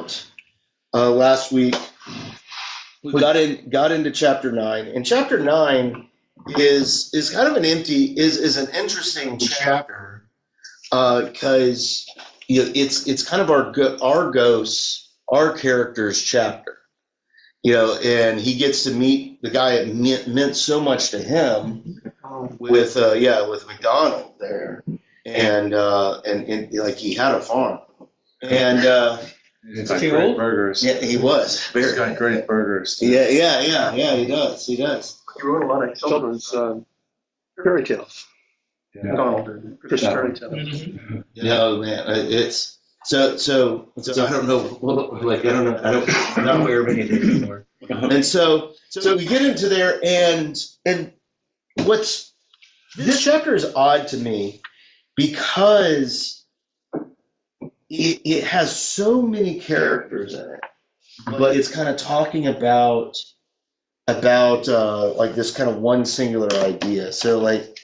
out last week, we got into chapter 9, and chapter 9 is kind of an is an interesting chapter because it's kind of our character's chapter. And he gets to meet the guy that meant so much to him with McDonald there, and like he had a farm, and he's got great burgers. Yeah, he was. He's got great burgers. Yeah, he does. He wrote a lot of children's fairy tales. Yeah. Donald and Chris fairy tales. Oh man, it's. So I don't know. I'm not aware of anything anymore. And so we get into there, and this chapter is odd to me because it has so many characters in it, but it's kind of talking about like this kind of one singular idea. So like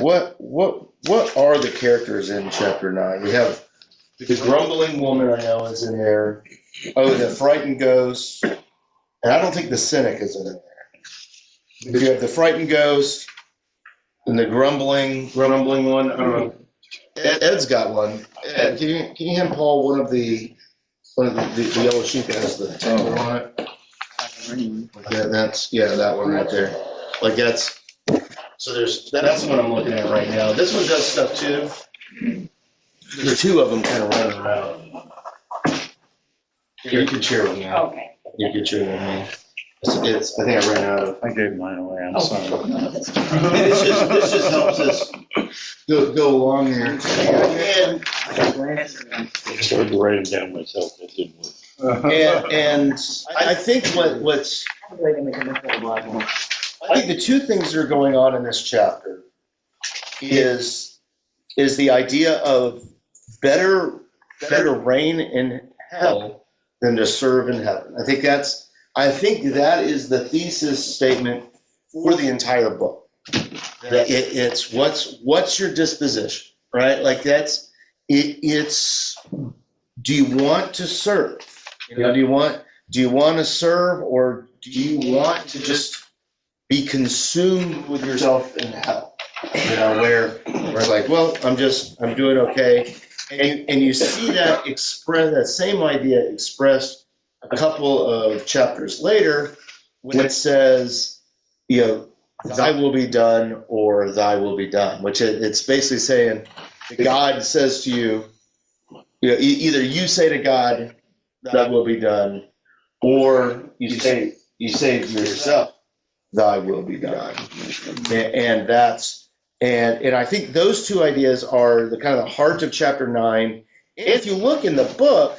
what are the characters in chapter 9? We have the grumbling woman, I know, is in there. Oh, the frightened ghost. And I don't think the cynic is in there. If you have the frightened ghost and the grumbling one, I don't know. Ed's got one. Ed, can you hand Paul one of the yellow sheet that has the title on it? Yeah, that's that one right there. Like that's the one I'm looking at right now. This one does stuff too. There's two of them kind of running around. Here, you can share with me. Okay. You can share with me. I think I ran out of. I gave mine away. I'm sorry. This just helps us go along there. And I started to write them down myself. That didn't work. and I think what's I think the two things that are going on in this chapter is the idea of better reign in hell than to serve in heaven. I think that is the thesis statement for the entire book. That it's what's your disposition, right? Like that's it's do you want to serve? Do you want to serve, or do you want to just be consumed with yourself in hell? Where it's like, well, I'm doing okay. And you see that same idea expressed a couple of chapters later when it says, thy will be done or thy will be done, which it's basically saying God says to you, either you say to God, thy will be done, or you say to yourself, thy will be done. And I think those two ideas are the kind of the heart of chapter 9. If you look in the book,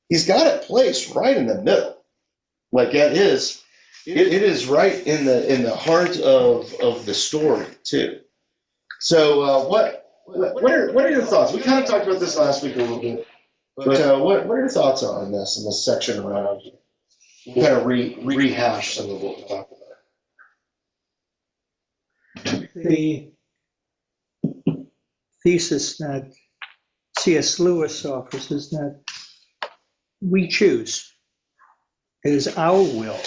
he's got it placed right in the middle. Like it is right in the heart of the story too. So what are your thoughts? We kind of talked about this last week a little bit, but what are your thoughts on this in this section around? We'll kind of rehash some of what we talked about. The thesis that C.S. Lewis offers is that we choose. It is our will.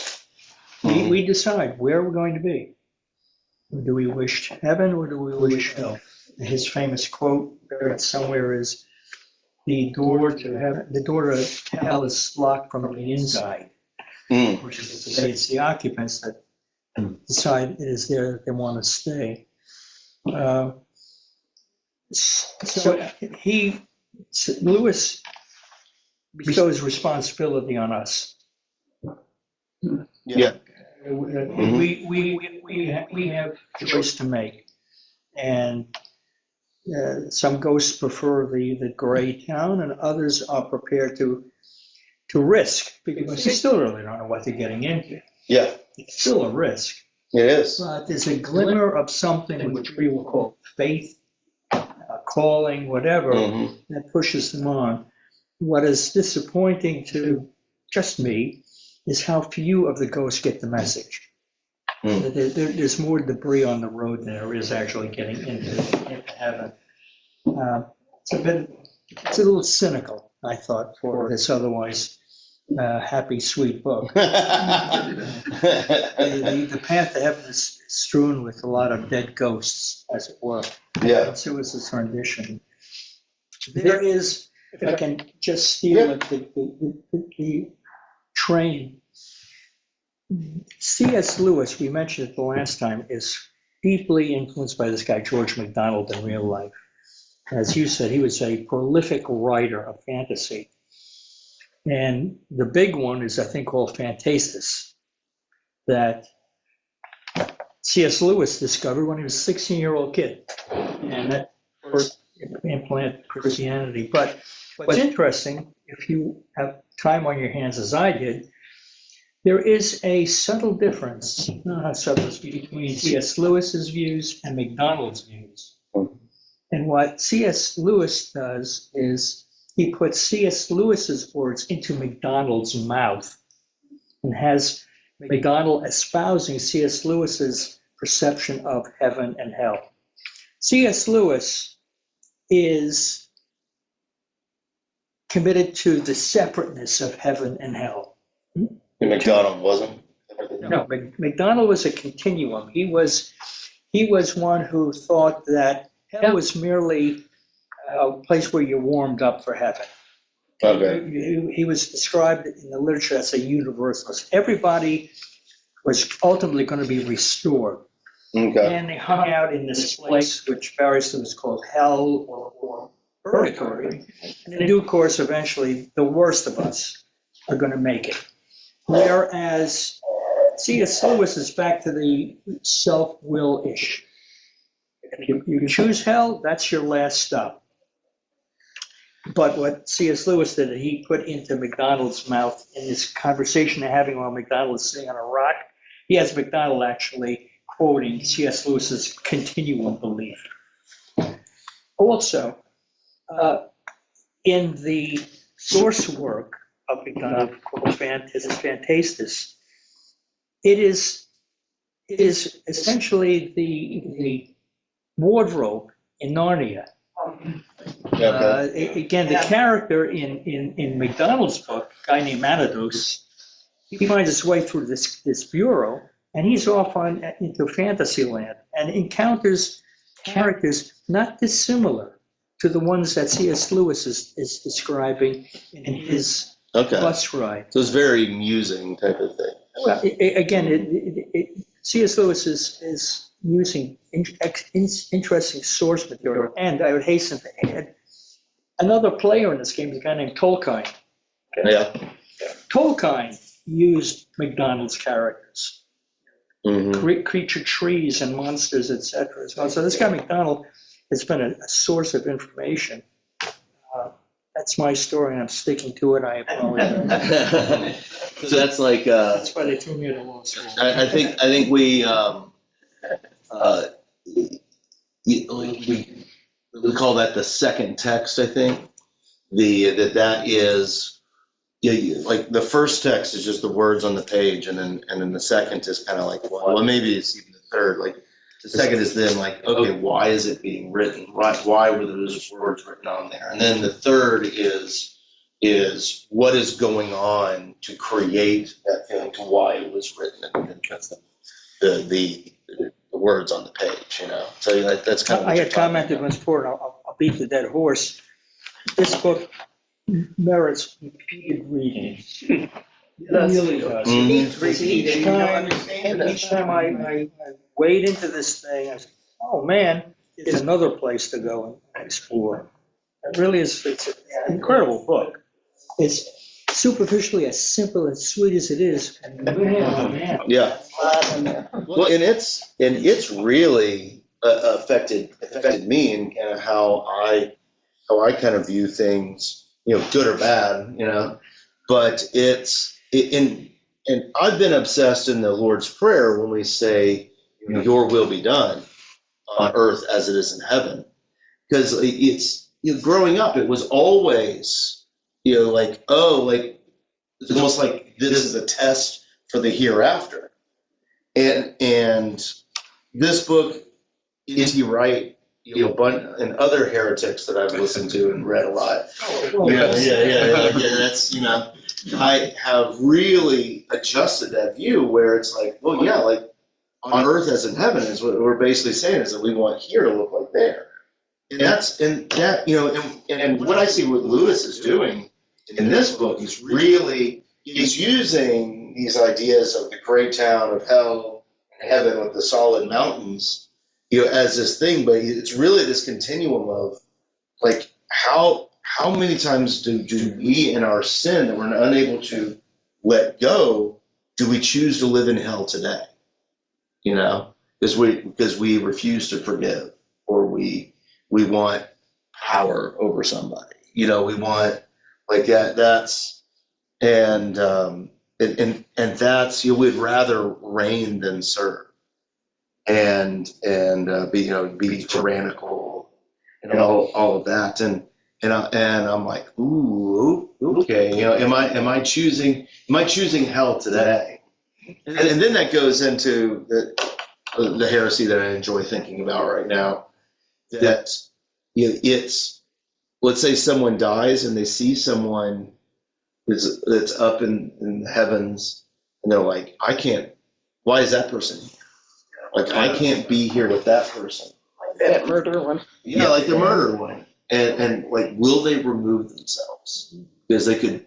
We decide where we're going to be. Do we wish heaven or do we wish hell? His famous quote buried somewhere is, the door to hell is locked from the inside, which is to say it's the occupants that decide it is there that they want to stay. So Lewis bestows responsibility on us. Yeah. We have choice to make, and some ghosts prefer the gray town, and others are prepared to risk because they still really don't know what they're getting into. Yeah, it's still a risk. It is. But there's a glimmer of something which we will call faith, calling, whatever, that pushes them on. What is disappointing to just me is how few of the ghosts get the message. There's more debris on the road than there is actually getting into heaven. It's a little cynical. I thought, for this otherwise happy, sweet book. The path to heaven is strewn with a lot of dead ghosts, as it were. Yeah. So it was this rendition. There is, if I can just steal it, the train. C.S. Lewis, we mentioned it the last time, is deeply influenced by this guy, George MacDonald, in real life. As you said, he was a prolific writer of fantasy. And the big one is, I think, called Phantastus, that C.S. Lewis discovered when he was a 16-year-old kid. And that first implanted Christianity. But what's interesting, if you have time on your hands as I did, there is a subtle difference, between C.S. Lewis's views and MacDonald's views. And what C.S. Lewis does is he puts C.S. Lewis's words into MacDonald's mouth and has MacDonald espousing C.S. Lewis's perception of heaven and hell. C.S. Lewis is committed to the separateness of heaven and hell. And MacDonald wasn't? No, MacDonald was a continuum. He was one who thought that hell was merely a place where you warmed up for heaven. Okay. He was described in the literature as a universalist. Everybody was ultimately going to be restored. Okay. And they hung out in this place, which variously was called hell or purgatory. And in due course, eventually, the worst of us are going to make it. Whereas C.S. Lewis is back to the self-will-ish. You choose hell, that's your last stop. But what C.S. Lewis did, he put into MacDonald's mouth in this conversation they're having while MacDonald is sitting on a rock. He has MacDonald actually quoting C.S. Lewis's continuum belief. Also, in the source work of MacDonald called Phantastus, it is essentially the wardrobe in Narnia. Again, the character in MacDonald's book, a guy named Manados, he finds his way through this bureau, and he's off into fantasy land and encounters characters not dissimilar to the ones that C.S. Lewis is describing in his bus ride. So it's very amusing type of thing. Well, C.S. Lewis is using interesting source material, and I would hasten to add, another player in this game is a guy named Tolkien. Okay? Yeah. Tolkien used MacDonald's characters, creature trees and monsters, etc. as well. So this guy MacDonald has been a source of information. That's my story, and I'm sticking to it. I apologize. So that's like That's why they threw me at a law school. I think we call that the second text. I think that is like the first text is just the words on the page, and then the second is kind of like well maybe it's even the third. Like the second is then like okay, why is it being written? Why were those words written on there? And then the third is what is going on to create that feeling to why it was written, and that's the words on the page, So that's kind of. I had commented once before, and I'll beat the dead horse. This book merits repeated reading. It really does. Each time I wade into this thing, I say, oh man, it's another place to go and explore. It really is. It's an incredible book. It's superficially as simple and sweet as it is. Man. Yeah. Well, and it's really affected me and kind of how I kind of view things, good or bad, But and I've been obsessed in the Lord's Prayer when we say, "Your will be done on earth as it is in heaven," because it's growing up, it was always. It's almost like this is a test for the hereafter. And this book, is he right? and other heretics that I've listened to and read a lot. That's, I have really adjusted that view where it's like, well, yeah, like on earth as in heaven is what we're basically saying is that we want here to look like there. And what I see what Lewis is doing in this book is really, he's using these ideas of the gray town of hell, heaven with the solid mountains, as this thing, but it's really this continuum of like how many times do we in our sin that we're unable to let go, do we choose to live in hell today? Because we refuse to forgive, or we want power over somebody. We want like that. That's and that's we'd rather reign than serve, and be tyrannical and all of that. And I'm like, ooh, okay. Am I choosing hell today? And then that goes into the heresy that I enjoy thinking about right now. That it's, let's say someone dies and they see someone that's up in the heavens, and they're like, I can't. Why is that person here? Like I can't be here with that person. That murder one. Yeah, like the murder one. And like, will they remove themselves? Because they could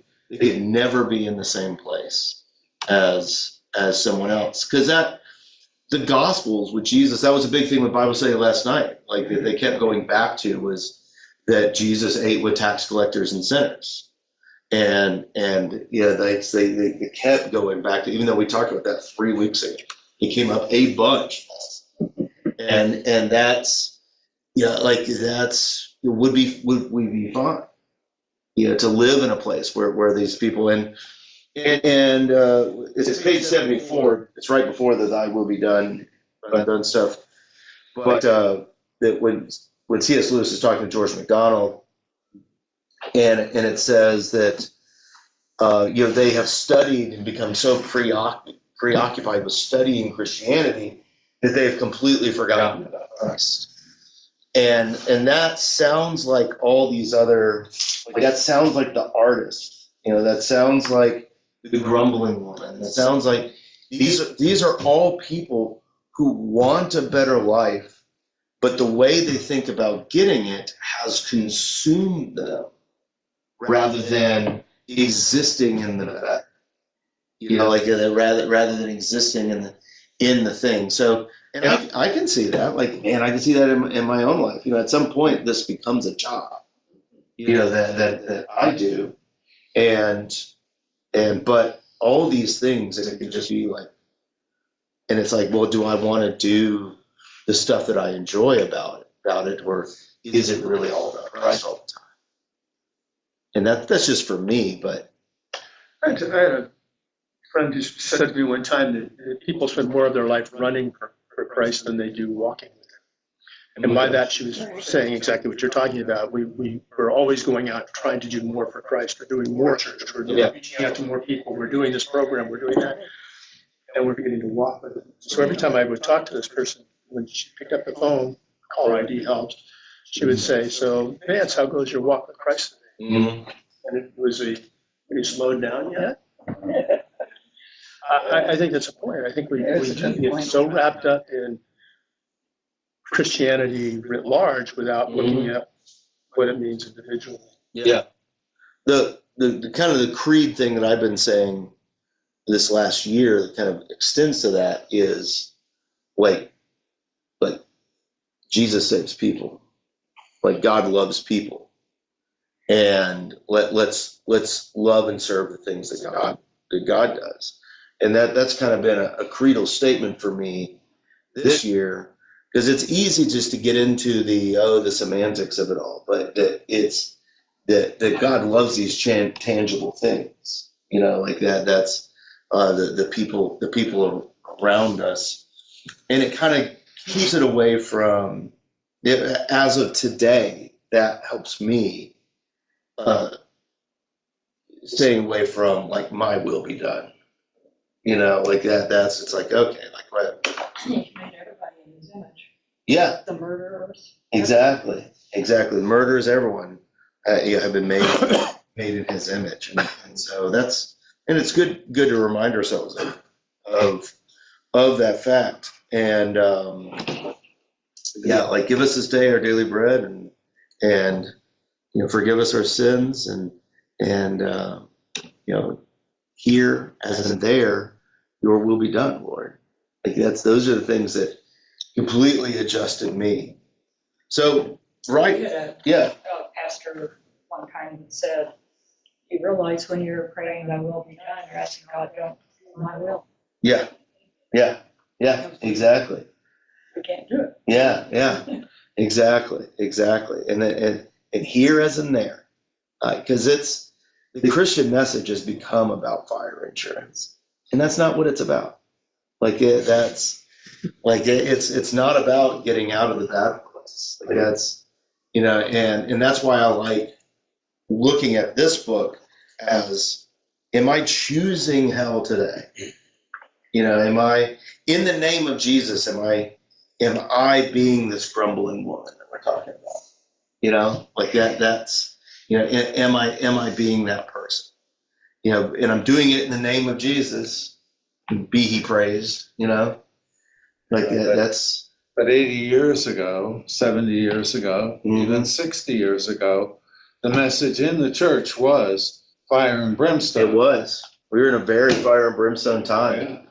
never be in the same place as someone else. Because the Gospels with Jesus, that was a big thing with Bible study last night. Like they kept going back to was that Jesus ate with tax collectors and sinners. And they kept going back to, even though we talked about that 3 weeks ago, it came up a bunch. And that's, would we be fine, to live in a place where these people, and it's page 74. It's right before the "Thy will be done" stuff. But that when C.S. Lewis is talking to George MacDonald, and it says that they have studied and become so preoccupied with studying Christianity that they've completely forgotten about Christ. And that sounds like all these other, that sounds like the artist, that sounds like the grumbling woman. That sounds like these are all people who want a better life, but the way they think about getting it has consumed them rather than existing in the better. Rather than existing in the thing. So, and I can see that, I can see that in my own life. At some point this becomes a job, that I do, but all these things, and it could just be like, and it's like, well, do I want to do the stuff that I enjoy about it, or is it really all about Christ all the time? And that's just for me, but. I had a friend who said to me one time that people spend more of their life running for Christ than they do walking with him. And by that, she was saying exactly what you're talking about. We were always going out trying to do more for Christ. We're doing more church. We're reaching out to more people. We're doing this program. We're doing that. And we're beginning to walk with him. So every time I would talk to this person, when she picked up the phone, caller ID helped, she would say, so, Vance, how goes your walk with Christ today? Mm-hmm. And it was have you slowed down yet? I think that's a point. I think we get so wrapped up in Christianity writ large without looking at what it means individually. Yeah. The kind of the creed thing that I've been saying this last year that kind of extends to that is like Jesus saves people. Like God loves people. And let's love and serve the things that God does. And that's kind of been a creedal statement for me this year, because it's easy just to get into the semantics of it all, but it's that God loves these tangible things, like that. That's the people around us, and it kind of keeps it away from. As of today, that helps me staying away from like my will be done. Like that. It's like, okay, like what? He made everybody in his image. Yeah, the murderers. exactly. Murders everyone have been made in his image, and so it's good to remind ourselves of that fact. And yeah, like give us this day our daily bread, and forgive us our sins, and here as in there, your will be done, Lord. Like those are the things that completely adjusted me. So, right, We had yeah, a pastor one time that said, you realize when you're praying thy will be done, you're asking God, don't do my will. yeah, exactly. We can't do it. Yeah, exactly. And here as in there, because the Christian message has become about fire insurance, and that's not what it's about. It's not about getting out of the bad place. Like that's and that's why I like looking at this book as, am I choosing hell today? Am I in the name of Jesus? Am I being this grumbling woman that we're talking about? Like that's am I being that person? And I'm doing it in the name of Jesus. Be he praised. Like that's. But 80 years ago, 70 years ago, Mhm. even 60 years ago, the message in the church was fire and brimstone. It was. We were in a very fire and brimstone time.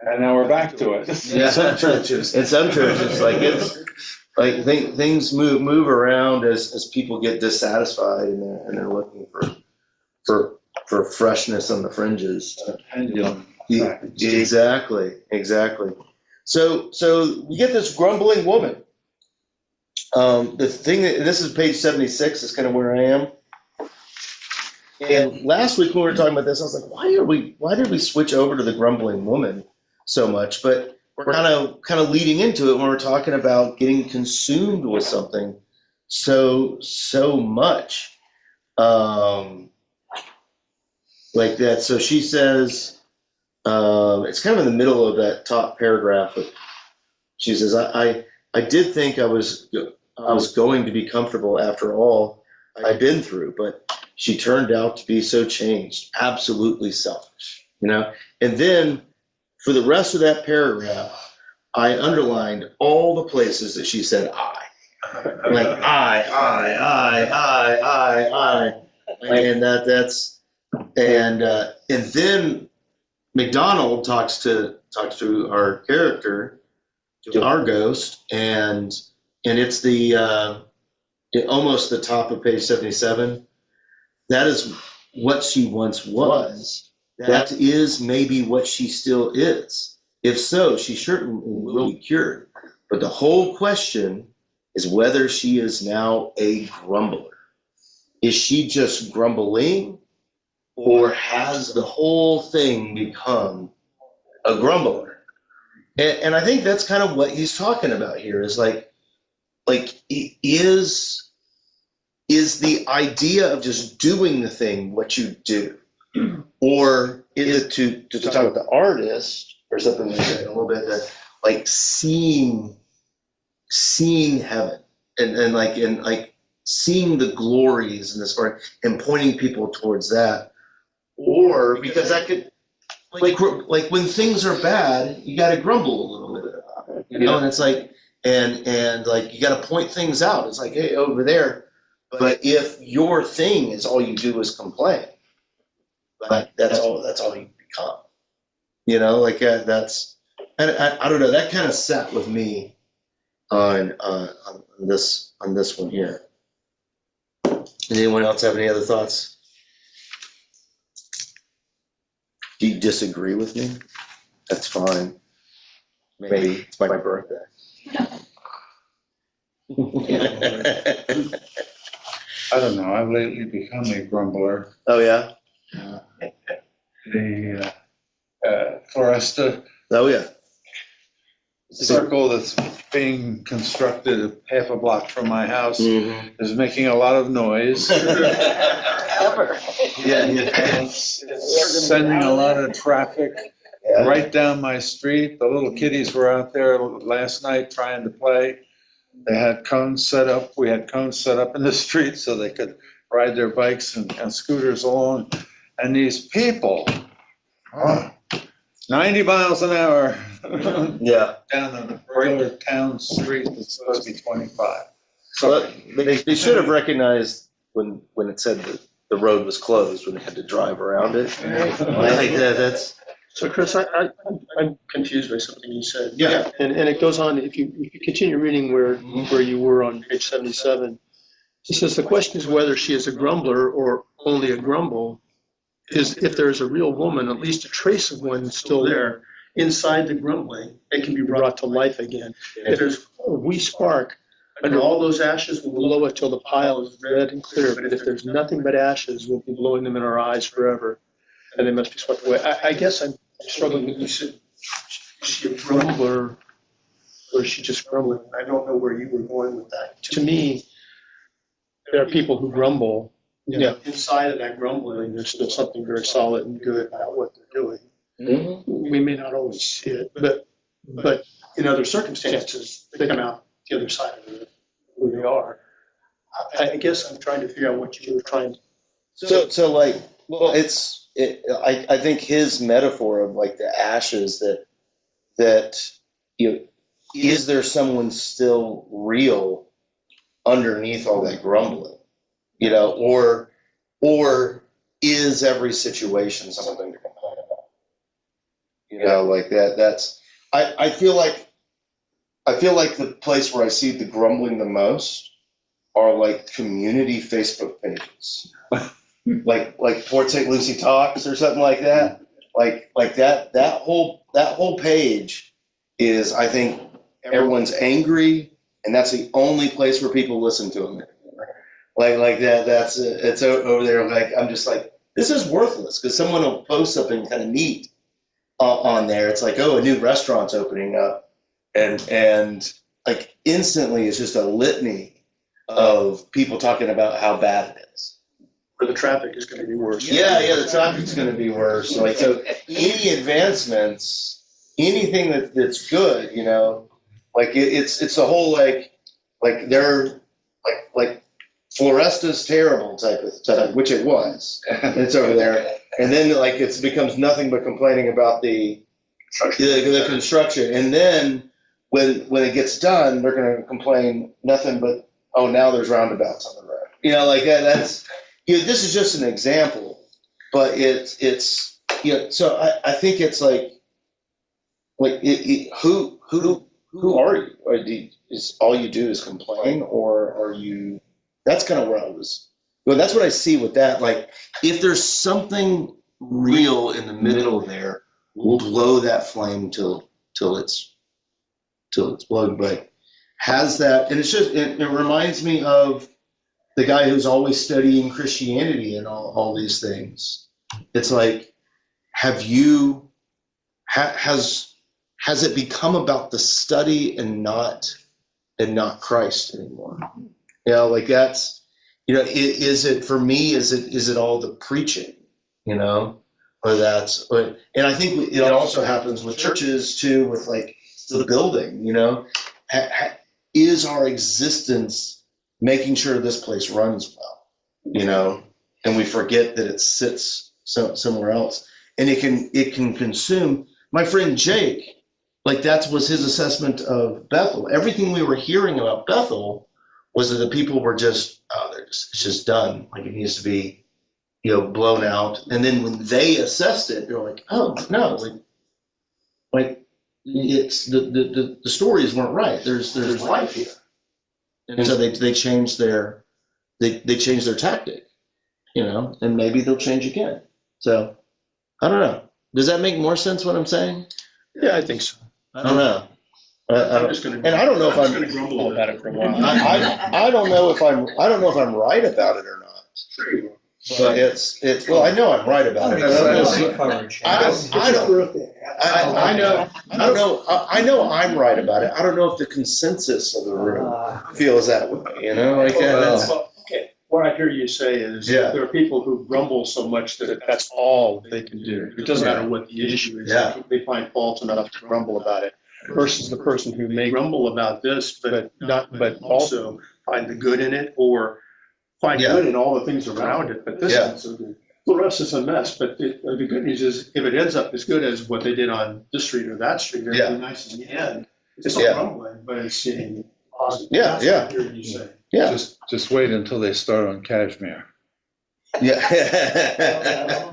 Yeah. And now we're back to it. Yeah. In some churches. In some churches, like it's like things move around as people get dissatisfied, and they're looking for freshness on the fringes. Pendulum. Yeah, exactly. So we get this grumbling woman. The thing this is page 76 is kind of where I am. And last week when we were talking about this, I was like, why did we switch over to the grumbling woman so much? But we're kind of leading into it when we're talking about getting consumed with something so much. Like that. So she says, it's kind of in the middle of that top paragraph. She says, I did think I was going to be comfortable after all I'd been through, but she turned out to be so changed, absolutely selfish, And then for the rest of that paragraph, I underlined all the places that she said I. Like I. And and then McDonald talks to our character, to our ghost, and it's almost the top of page 77. That is what she once was. That is maybe what she still is. If so, she certainly will be cured. But the whole question is whether she is now a grumbler. Is she just grumbling, or has the whole thing become a grumbler? And I think that's kind of what he's talking about here, is like is the idea of just doing the thing what you do, or is it to talk about the artist or something like that, a little bit, that like seeing heaven and seeing the glories in this part and pointing people towards that, or because that could like when things are bad, you got to grumble a little bit about it, and it's like and like you got to point things out. It's like, hey, over there. But if your thing is all you do is complain, like that's all you become, that's, and I don't know, that kind of sat with me on this one here. Does anyone else have any other thoughts? Do you disagree with me? That's fine. Maybe it's my birthday. I don't know. I've lately become a grumbler. Oh yeah. For us to Oh yeah. circle that's being constructed half a block from my house is making a lot of noise. Ever. Yeah. It's sending a lot of traffic right down my street. The little kiddies were out there last night trying to play. They had cones set up. We had cones set up in the street so they could ride their bikes and scooters along. And these people, 90 miles an hour Yeah. down the regular town street that's supposed to be 25. So they should have recognized when it said that the road was closed when they had to drive around it. Like that's So Chris, I'm confused by something you said. Yeah. And it goes on, if you continue reading where you were on page 77, it says the question is whether she is a grumbler or only a grumble. Is if there's a real woman, at least a trace of one still there inside the grumbling, it can be brought to life again. If there's a wee spark, under all those ashes, we'll blow it till the pile is red and clear. But if there's nothing but ashes, we'll be blowing them in our eyes forever, and they must be swept away. I guess I'm struggling with you said, is she a grumbler or is she just grumbling? I don't know where you were going with that. To me, there are people who grumble. Inside of that grumbling, there's still something very solid and good about what they're doing. We may not always see it, but in other circumstances, they come out the other side of who they are. I guess I'm trying to figure out what you were trying to. so like, well, I think his metaphor of like the ashes that is there someone still real underneath all that grumbling, or is every situation something to complain about? Like that. That's I feel like the place where I see the grumbling the most are like community Facebook pages. like Port St. Lucie Talks or something like that. Like that whole page is, I think, everyone's angry, and that's the only place where people listen to them. Like that. It's over there. Like I'm just like, this is worthless because someone will post something kind of neat on there. It's like, oh, a new restaurant's opening up, and like instantly it's just a litany of people talking about how bad it is. Or the traffic is going to be worse. Yeah, the traffic's going to be worse. Like, so any advancements, anything that's good, like it's the whole like they're like Floresta's terrible type, which it was. It's over there, and then like it becomes nothing but complaining about the construction, and then when it gets done, they're going to complain nothing but, oh, now there's roundabouts on the road. Like that's. This is just an example, but it's so I think it's like who are you? Or is all you do is complain, or are you? That's kind of where I was. Well, that's what I see with that. Like, if there's something real in the middle there, we'll blow that flame till it's blown. But has that, and it's just it reminds me of the guy who's always studying Christianity and all these things. It's like, has it become about the study and not Christ anymore? Like that's, is it for me? Is it all the preaching? Or that's, and I think it also happens with churches too, with like the building. Is our existence making sure this place runs well, and we forget that it sits somewhere else, and it can consume. My friend Jake, like that was his assessment of Bethel. Everything we were hearing about Bethel was that the people were just, it's just done. Like it needs to be, blown out. And then when they assessed it, they're like, oh no, like it's the stories weren't right. There's life here. And so they changed their tactic, and maybe they'll change again. So I don't know. Does that make more sense what I'm saying? Yeah, I think so. I don't know. I'm just going to. And I don't know if I'm going to grumble about it for a while. I don't know if I'm right about it or not. But it's well, I know I'm right about it. I know I'm right about it. I don't know if the consensus of the room feels that way. Like Okay. What I hear you say is there are people who grumble so much that that's all they can do. It doesn't matter what the issue is. Yeah. They find fault enough to grumble about it. versus the person who may grumble about this, but also find the good in it, or find good in all the things around it. But this is so good. The rest is a mess. But the good news is, if it ends up as good as what they did on this street or that street, it'll be nice in the end. It's not grumbling, but it's seeing positive. Yeah, That's what I'm hearing you say. Yeah. Just wait until they start on Kashmir. Yeah.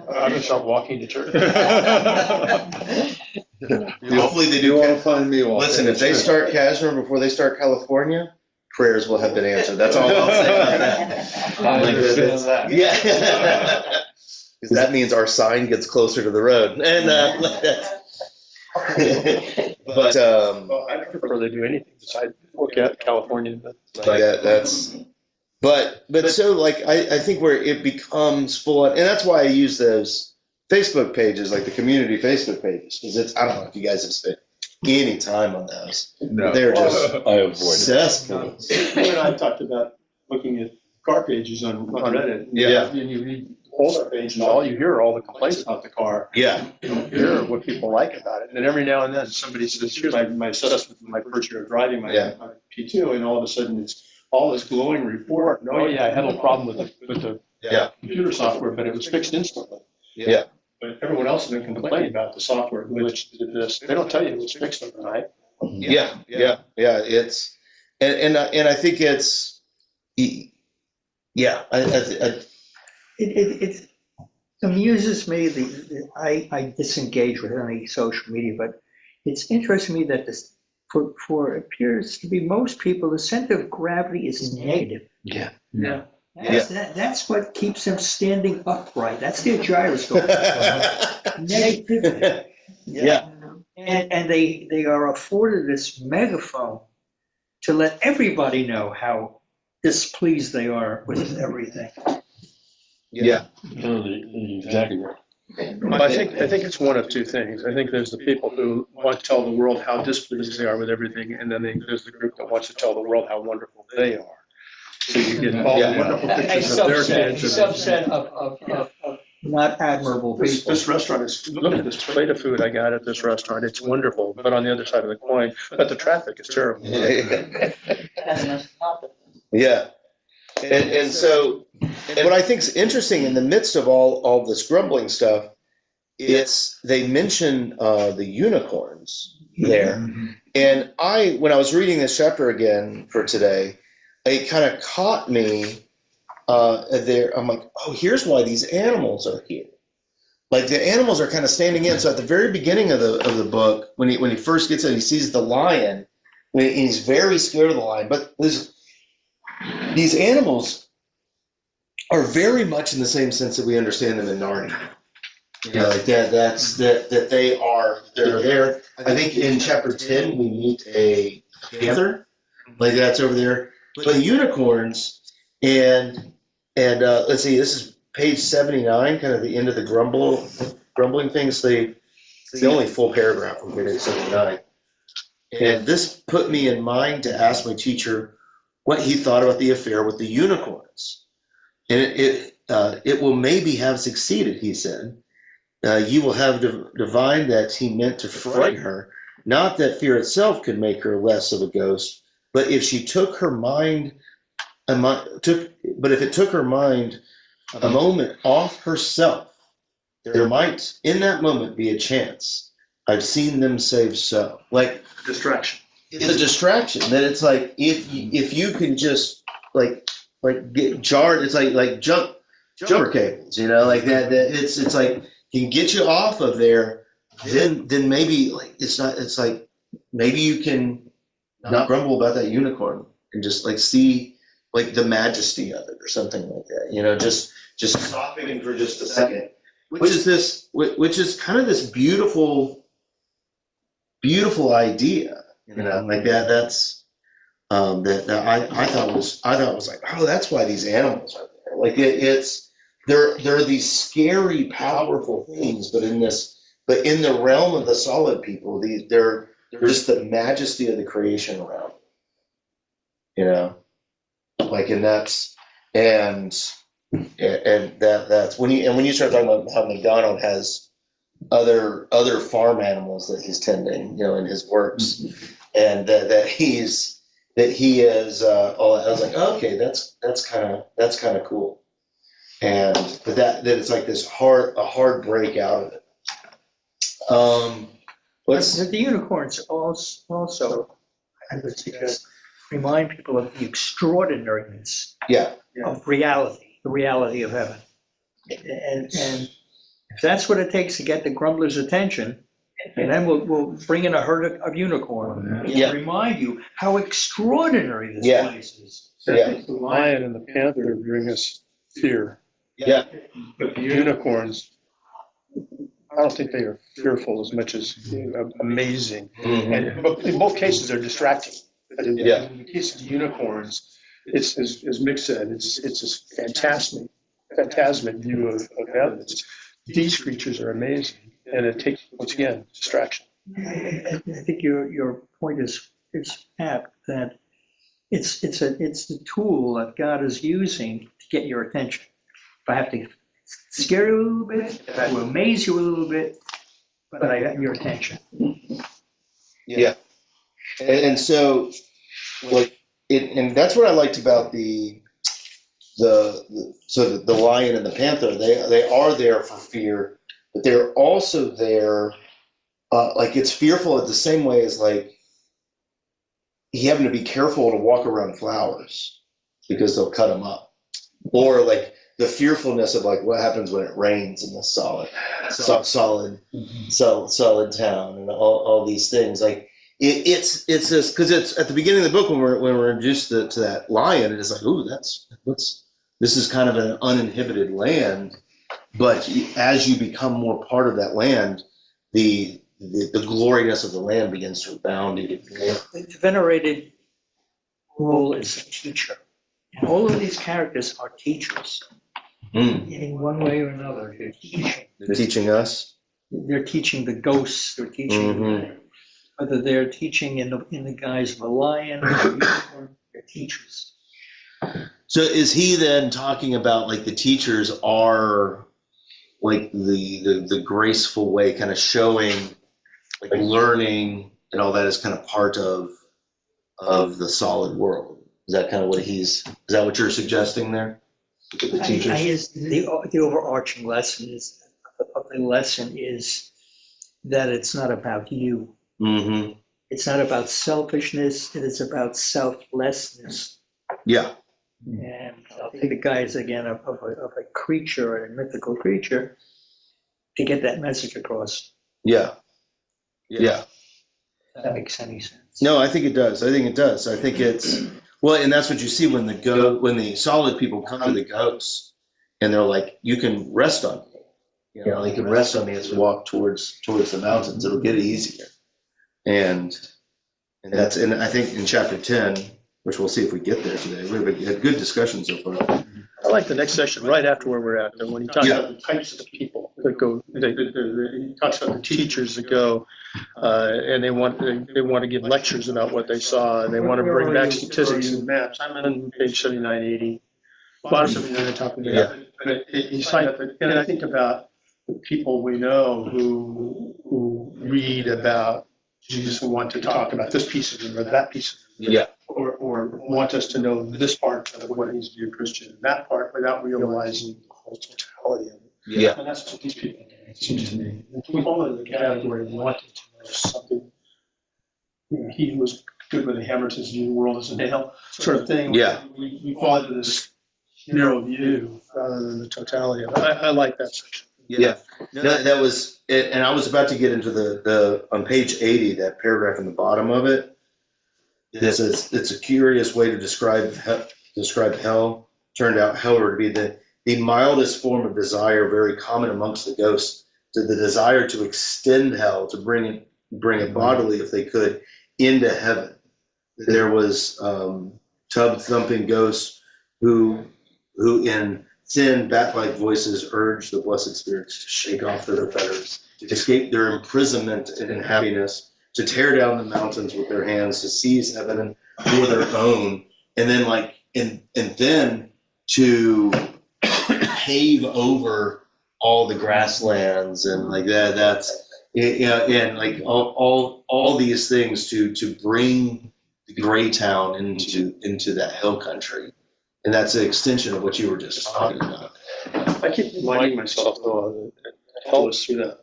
I'm gonna start walking to church. Hopefully they You do. won't find me walking. Listen, if they start Kashmir before they start California, prayers will have been answered. That's all I'll say. I understand that. Yeah. Because that means our sign gets closer to the road. And but Well, I prefer they do anything besides look at California. but so like I think where it becomes full on, and that's why I use those Facebook pages, like the community Facebook pages, because I don't know if you guys have spent any time on those. No. They're just I avoid it. cesspools. You and I talked about looking at car pages on Reddit. Yeah. And you read all that page, and all you hear are all the complaints about the car. Yeah. You don't hear what people like about it. And then every now and then somebody says, here's my assessment from my first year of driving my P2, and all of a sudden it's all this glowing report. And, oh yeah, I had a problem with the computer software, but it was fixed instantly. Yeah. But everyone else has been complaining about the software glitch, did this. They don't tell you it was fixed overnight. Yeah. It's and I think it's It amuses me. I disengage with any social media, but it's interesting to me that this, for appears to be most people, the center of gravity is negative. Yeah. That's what keeps them standing upright. That's their gyroscope. Negativity. Yeah. And they are afforded this megaphone to let everybody know how displeased they are with everything. Yeah. Exactly right. I think it's one of two things. I think there's the people who want to tell the world how displeased they are with everything, and then there's the group that wants to tell the world how wonderful they are. So you get all the wonderful pictures of their kids. Subset of not admirable people. This restaurant is, look at this plate of food I got at this restaurant. It's wonderful. But on the other side of the coin, but the traffic is terrible. Yeah. And so, and what I think is interesting in the midst of all this grumbling stuff, they mention the unicorns there. And when I was reading this chapter again for today, it kind of caught me there. I'm like, oh, here's why these animals are here. Like the animals are kind of standing in. So at the very beginning of the book, when he first gets in, he sees the lion, and he's very scared of the lion. But these animals are very much in the same sense that we understand them in Narnia. You know, like that they're there. I think in chapter 10 we meet a panther, like that's over there. But the unicorns and let's see, this is page 79, kind of the end of the grumbling things. It's the only full paragraph from page 79. And this put me in mind to ask my teacher what he thought about the affair with the unicorns. And it will maybe have succeeded, he said. You will have divined that he meant to frighten her, not that fear itself could make her less of a ghost, but if she took her mind, if it took her mind a moment off herself, there might in that moment be a chance. I've seen them save so. Like Distraction. It's a distraction. That it's like if you can just like get jarred, it's like jumper cables, you know, like that. It's like you can get you off of there, then maybe like it's like maybe you can not grumble about that unicorn and just like see like the majesty of it or something like that, you know, just stopping for just a second, which is kind of this beautiful idea, you know, like that. That's that I thought was like, oh, that's why these animals are there. Like they're these scary, powerful things, but in the realm of the solid people, they're just the majesty of the creation around, you know, like, and that's when you start talking about how McDonald has other farm animals that he's tending, in his works, and that he is. I was like, oh, okay, that's kind of cool, but that it's like a hard break out of it. The unicorns also, I would suggest, remind people of the extraordinariness Yeah, of reality, the reality of heaven. And if that's what it takes to get the grumbler's attention, and then we'll bring in a herd of unicorn Yeah. and remind you how extraordinary this Yeah. place is. Yeah. The lion and the panther bring us fear, yeah, but the unicorns, I don't think they are fearful as much as amazing. Mhm. But in both cases, they're distracting. But in Yeah. the case of the unicorns, it's as Mick said, it's this phantasmic view of heaven. These creatures are amazing, and it takes, once again, distraction. I think your point is apt, that it's the tool that God is using to get your attention. If I have to scare you a little bit, if I have to amaze you a little bit, but I got your attention. Yeah. And so, and that's what I liked about the lion and the panther. They are there for fear, but they're also there, it's fearful at the same way as he having to be careful to walk around flowers because they'll cut them up, or the fearfulness of what happens when it rains in the solid town, and all these things. It's just because it's at the beginning of the book when we're introduced to that lion, and it's like, ooh, this is kind of an uninhibited land. But as you become more part of that land, the gloriness of the land begins to abound. The venerated role is a teacher. And all of these characters are teachers. In one way or another, they're teaching. They're teaching us. They're teaching the ghosts. They're teaching, whether they're teaching in the guise of a lion or a unicorn, they're teachers. So is he then talking about the teachers are the graceful way, kind of showing learning and all that is kind of part of the solid world? Is that kind of is that what you're suggesting there? The teachers? The overarching lesson is that it's not about you. Mm-hmm. It's not about selfishness. It is about selflessness. Yeah. And I'll take the guise again of a creature, a mythical creature, to get that message across. Yeah. Yeah. If that makes any sense. No, I think it does. I think it's and that's what you see when the solid people come to the goats, and they're like, you can rest on me. You can rest on me as we walk towards the mountains. It'll get easier. And I think in chapter 10, which we'll see if we get there today, we had good discussion so far. I like the next section right after where we're at, when he talks about the types of people that go. He talks about the teachers that go, and they want to give lectures about what they saw, and they want to bring back statistics and maps. I'm on page 7980. A lot of stuff they're talking about. But he's talking, and I think about the people we know who read about Jesus and want to talk about this piece of him or that piece of him. Yeah. Or want us to know this part of what it means to be a Christian, and that part, without realizing the whole totality of it. Yeah. And that's what these people do, it seems to me. We fall into the category of wanting to know something. He who was good with a hammer to view the world as a nail, sort of thing. Yeah. We fall into this narrow view rather than the totality of it. I like that section. Yeah. That was it. And I was about to get into the on page 80, that paragraph in the bottom of it. It's a curious way to describe hell. Turned out, however, to be the mildest form of desire, very common amongst the ghosts, to the desire to extend hell, to bring it bodily, if they could, into heaven. There was tub-thumping ghosts who in thin, bat-like voices urged the blessed spirits to shake off their fetters, to escape their imprisonment in happiness, to tear down the mountains with their hands, to seize heaven for their own, and then and then to pave over all the grasslands and like that. That's and like all these things to bring the gray town into that hill country, and that's an extension of what you were just talking about. I keep reminding myself though that hell was through that.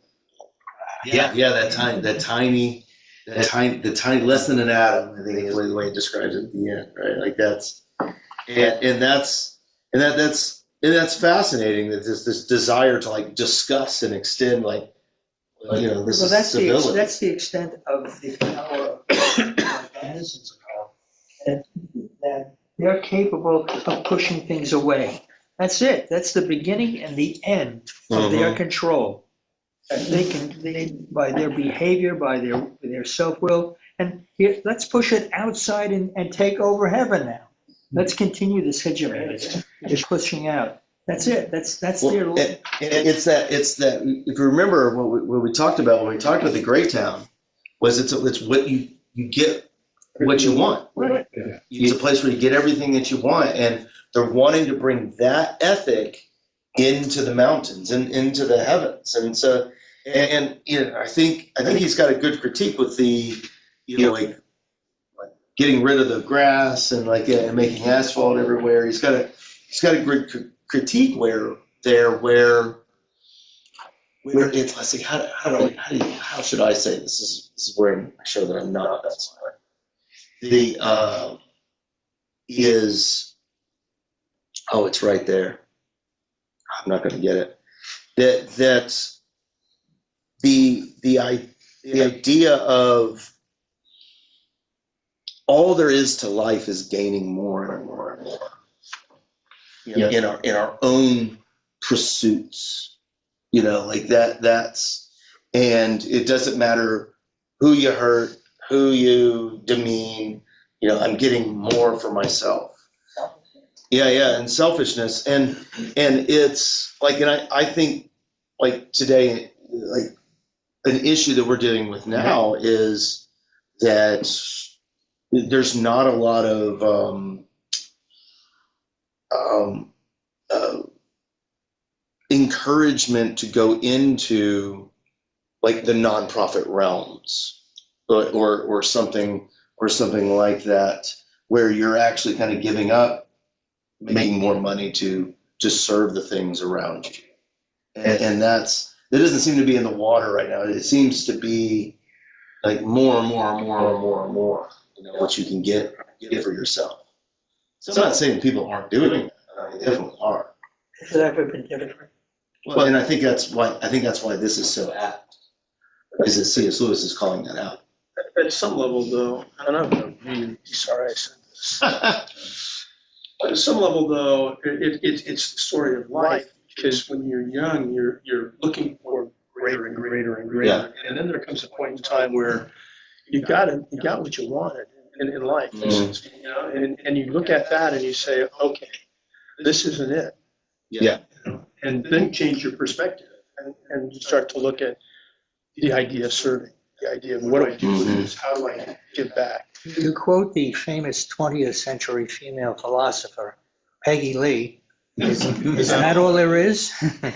Yeah, that tiny, less than an atom. I think is the way it describes it at the end, right? Like that's that's fascinating. That there's this desire to like discuss and extend like this Well, civility. that's the extent of the power of organisms, that they're capable of pushing things away. That's it. That's the beginning and the end of their control. They by their behavior, by their self-will, and here, let's push it outside and take over heaven now. Let's continue this hegemony. Just pushing out. That's it. That's their. And it's that if you remember what we talked about when we talked about the gray town, was it's what you get what you want. Right. It's a place where you get everything that you want, and they're wanting to bring that ethic into the mountains and into the heavens. And so, and I think he's got a good critique with the like getting rid of the grass and like and making asphalt everywhere. He's got a good critique where it's, let's see, how should I say this? This is where I'm sure that I'm not that smart. It's right there. I'm not going to get it. That the idea of all there is to life is gaining more and more and more. In our own pursuits, like that's, and it doesn't matter who you hurt, who you demean, I'm getting more for myself. Yeah, and selfishness, and it's like, and I think like today, like an issue that we're dealing with now is that there's not a lot of encouragement to go into like the nonprofit realms or something like that, where you're actually kind of giving up making more money to serve the things around you. And that doesn't seem to be in the water right now. It seems to be like more and more and more and more and more, what you can get for yourself. So I'm not saying people aren't doing it. They definitely are. Has it ever been different? Well, and I think that's why this is so apt, is that C.S. Lewis is calling that out. At some level, though, and I'm going to be sorry I said this. But at some level, though, it's the story of life. Because when you're young, you're looking for greater and greater and greater, Yeah. and then there comes a point in time where you got what you wanted in life. Mm-hmm. And you look at that and you say, okay, this isn't it. Yeah. And then change your perspective and you start to look at the idea of serving, the idea of what do I do with this? How do I give back? You quote the famous 20th century female philosopher, Peggy Lee. Is that all there is? And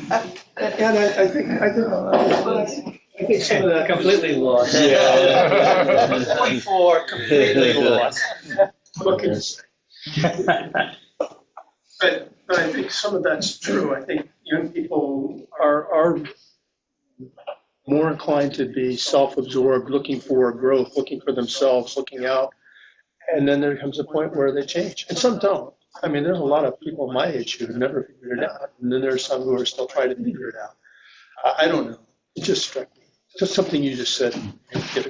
I think some of that Completely lost. Yeah. 24, completely lost. What can you say? But I think some of that's true. I think young people are more inclined to be self-absorbed, looking for growth, looking for themselves, looking out. And then there comes a point where they change. And some don't. I mean, there's a lot of people my age who have never figured it out. And then there's some who are still trying to figure it out. I don't know. It just struck me. Just something you just said.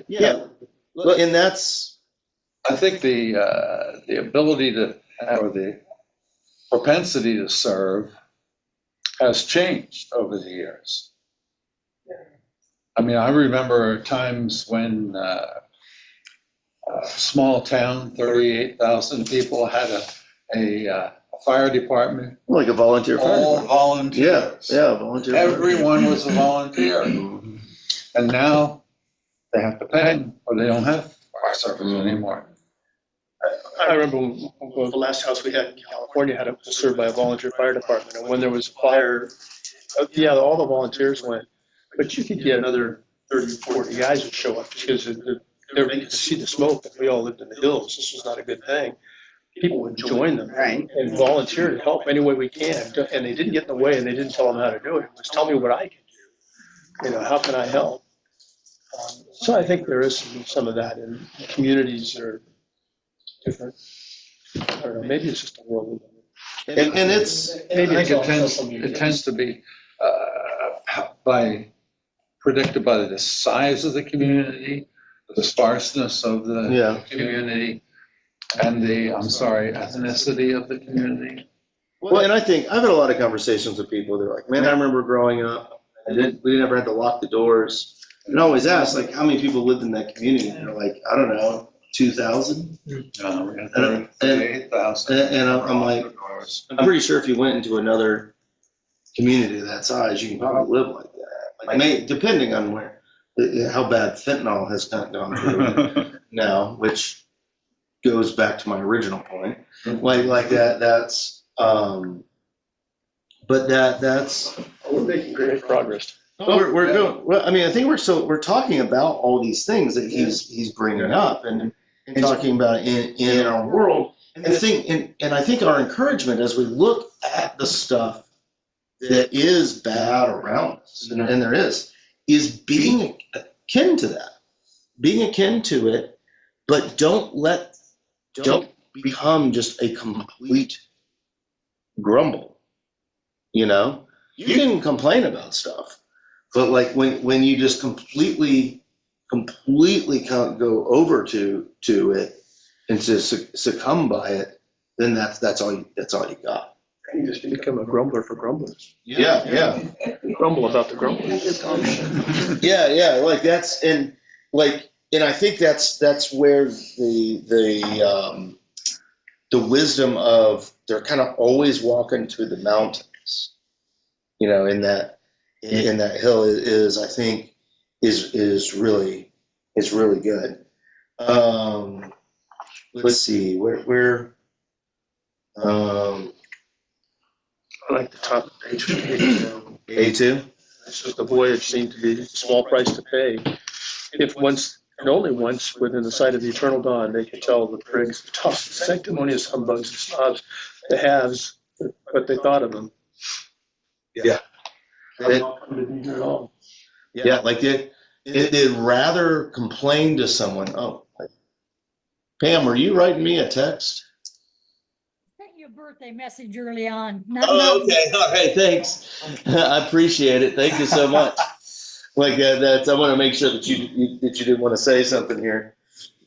Yeah. Well, and that's, I think the ability to have, or the propensity to serve has changed over the years. I mean, I remember times when a small town, 38,000 people, had a fire department. like a volunteer fire All department. volunteers. Yeah, volunteer. Everyone was a volunteer. And now they have to pay, or they don't have fire service anymore. I remember when the last house we had in California was served by a volunteer fire department. And when there was a fire, Yeah, all the volunteers went, but you could get another 30, 40 guys would show up because they could see the smoke. We all lived in the hills. This was not a good thing. People would join them and volunteer to help any way we can. And they didn't get in the way and they didn't tell them how to do it. It was tell me what I can do. How can I help? So I think there is some of that, and communities are different. I don't know, maybe it's just a world. And it's, Maybe I it's think also it tends to be predicted by the size of the community, the sparseness of the community, and the, ethnicity of the community. well, and I think I've had a lot of conversations with people. They're like, man, I remember growing up, we never had to lock the doors. And I always ask, like, how many people lived in that community? And they're like, I don't know, 2,000? We got 38,000. And I'm like, I'm pretty sure if you went into another community of that size, you can probably live like that. Like, depending on how bad fentanyl has kind of gone through now, which goes back to my original point. Like that's, but that's. We're making great progress. We're doing. Well, I mean, I think we're talking about all these things that he's bringing up and talking about in our world. And I think our encouragement as we look at the stuff that is bad around us, and there is being akin to that, being akin to it, but don't become just a complete grumble. You can complain about stuff. But like when you just completely go over to it and to succumb by it, then that's all you got. You just become a grumbler for grumblers. Yeah. Grumble about the grumblers. Yeah. Like that's and I think that's where the wisdom of they're kind of always walking through the mountains, in that hill is I think is really good. Let's see where I like the top of page 82. A2. This is the voyage seemed to be a small price to pay. If once and only once within the sight of the eternal dawn they could tell the prigs, the tough, sanctimonious humbugs and snobs, the haves, what they thought of them. Yeah. Yeah, like they'd rather complain to someone. Oh, Pam, were you writing me a text? Sent you a birthday message early on. Oh, okay. All right. Thanks. I appreciate it. Thank you so much. Like that's. I want to make sure that you didn't want to say something here.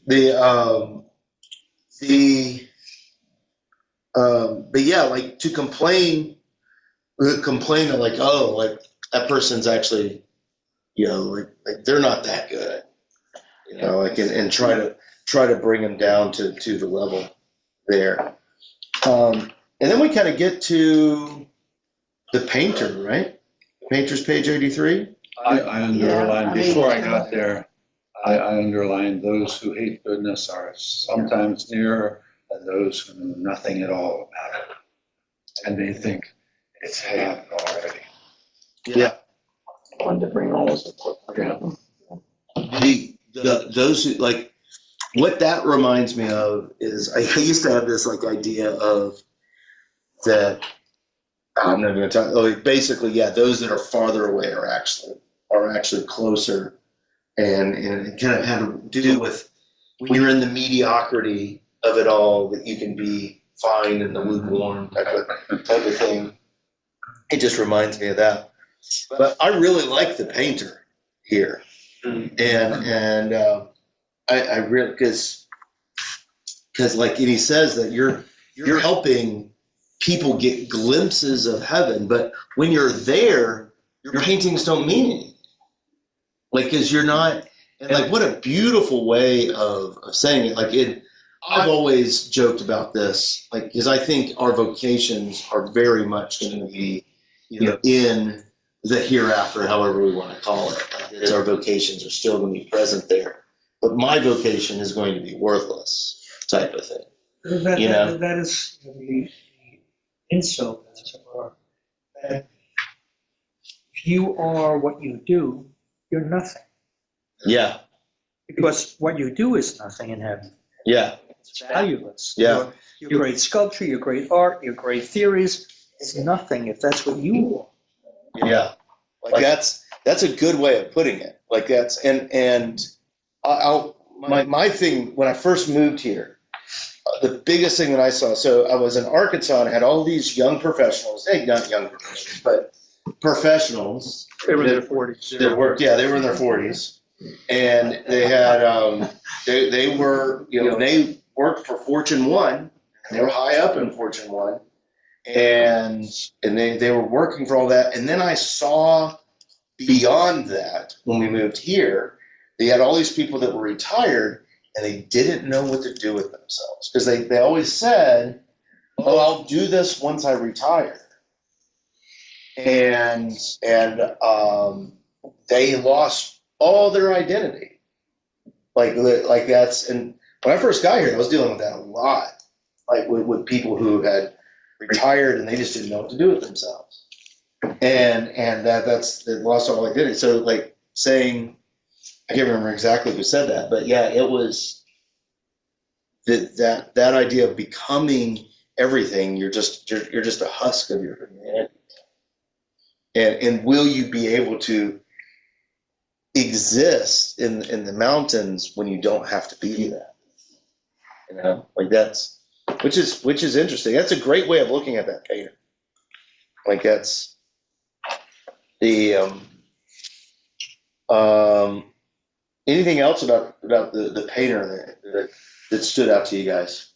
But yeah, like to complain like, oh, like that person's actually, like they're not that good, and try to bring them down to the level there. And then we kind of get to the painter, right? Painter's page 83. I underlined, before I got there, I underlined those who hate goodness are sometimes nearer than those who know nothing at all about it. And they think it's happened already. Yeah. I wanted to bring all those together. Those who like what that reminds me of is I used to have this like idea of that I'm not going to talk. Like basically, yeah, those that are farther away are actually closer, and it kind of had to do with when you're in the mediocrity of it all that you can be fine in the lukewarm type of thing. It just reminds me of that. But I really like the painter here, and I really because like and he says that you're helping people get glimpses of heaven, but when you're there, your paintings don't mean anything. Like, because you're not, and like, what a beautiful way of saying it. Like, I've always joked about this, like, because I think our vocations are very much going to be, in the hereafter, however we want to call it. Like, our vocations are still going to be present there, but my vocation is going to be worthless, type of thing. That is the insult of our if you are what you do, you're nothing. Yeah. Because what you do is nothing in heaven. Yeah. It's valueless. Yeah. Your great sculpture, your great art, your great theories, it's nothing if that's what you are. Yeah. Like that's a good way of putting it. Like that's, and my thing, when I first moved here, the biggest thing that I saw, so I was in Arkansas and had all these young professionals, not young professionals, but professionals. They were in their 40s. That worked, yeah, they were in their 40s. And they had, they were, they worked for Fortune 1, and they were high up in Fortune 1. And they were working for all that. And then I saw beyond that, when we moved here, they had all these people that were retired and they didn't know what to do with themselves. Because they always said, oh, I'll do this once I retire. And they lost all their identity. Like that's, and when I first got here, I was dealing with that a lot. Like with people who had retired and they just didn't know what to do with themselves. And that's they lost all identity. So like saying, I can't remember exactly who said that, but yeah, it was that idea of becoming everything. You're just a husk of your humanity. And will you be able to exist in the mountains when you don't have to be that? Like that's, which is interesting. That's a great way of looking at that painter. Like that's the anything else about the painter that stood out to you guys?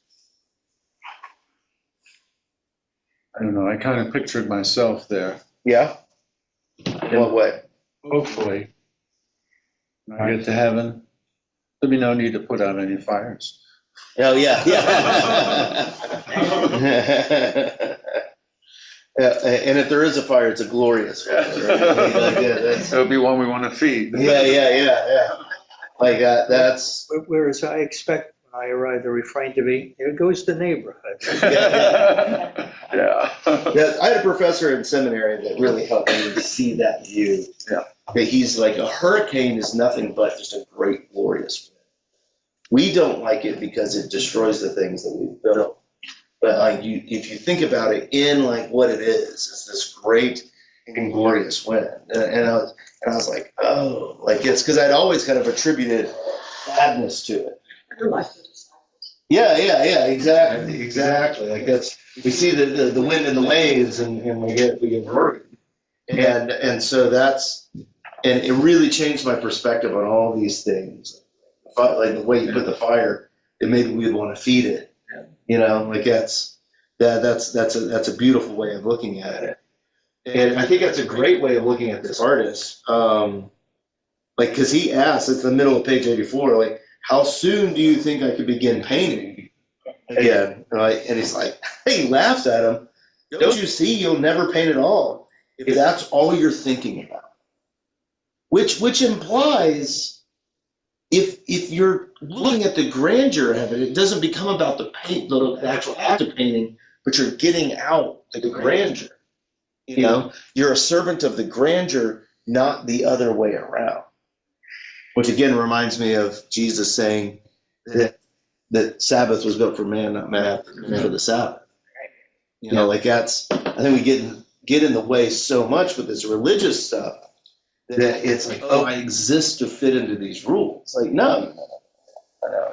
I don't know. I kind of pictured myself there. Yeah. In what way? Hopefully, when I get to heaven, there'll be no need to put out any fires. Oh yeah. Yeah, and if there is a fire, it's a glorious fire. Right? It'll be one we want to feed. Yeah. Like that's. Whereas I expect when I arrive the refrain to be, here goes the neighborhood. Yeah. I had a professor in seminary that really helped me see that view. Yeah. That he's like, a hurricane is nothing but just a great, glorious wind. We don't like it because it destroys the things that we've built. But like if you think about it in like what it is, it's this great and glorious wind. And I was like, oh, like it's because I'd always kind of attributed sadness to it. Yeah, exactly. Like that's, we see the wind and the waves, and we get worried, and so that's, and it really changed my perspective on all these things. Like the way you put the fire, it made me want to feed it. Like that's a beautiful way of looking at it, and I think that's a great way of looking at this artist. Like because he asks at the middle of page 84, like, how soon do you think I could begin painting again? Right? And he's like, he laughs at him. Don't you see you'll never paint at all if that's all you're thinking about? Which implies if you're looking at the grandeur of it, it doesn't become about the actual act of painting, but you're getting out the grandeur. You're a servant of the grandeur, not the other way around. Which again reminds me of Jesus saying that Sabbath was built for man, not man for the Sabbath. Like that's, I think we get in the way so much with this religious stuff that it's like, oh, I exist to fit into these rules. Like, no,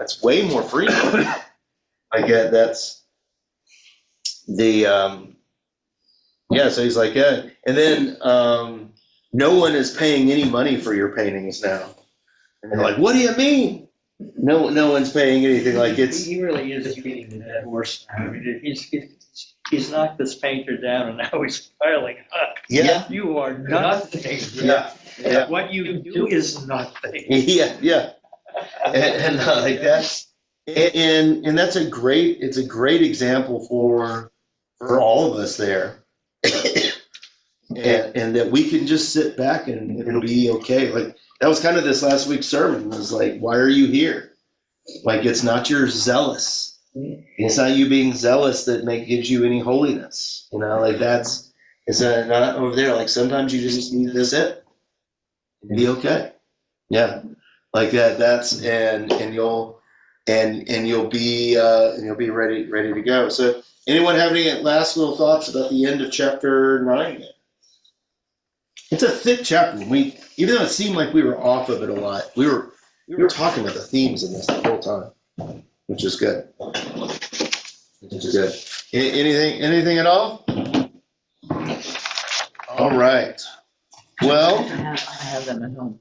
it's way more freedom. I get that's the so he's like, yeah, and then no one is paying any money for your paintings now. And they're like, what do you mean? No one's paying anything. Like it's. He really is beating the dead horse. I mean, he's knocked this painter down, and now he's piling up. Yeah. You are nothing. Yeah. What you do is nothing. Yeah. And like that's, and that's a great example for all of us there. And that we can just sit back and it'll be okay. Like that was kind of this last week's sermon was like, why are you here? Like it's not your zealous. It's not you being zealous that gives you any holiness. Like that's Is that not over there? Like sometimes you just need this it. Be okay. Yeah. Like that. That's and you'll be ready to go. So anyone have any last little thoughts about the end of chapter 9? It's a thick chapter. Even though it seemed like we were off of it a lot, we were talking about the themes in this the whole time, which is good. Anything at all? All right. Well, I have them at home.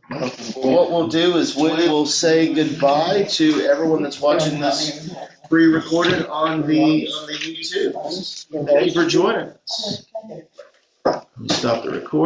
what we'll do is we will say goodbye to everyone that's watching this pre-recorded on the YouTube. Thank you for joining us. Stop the recording.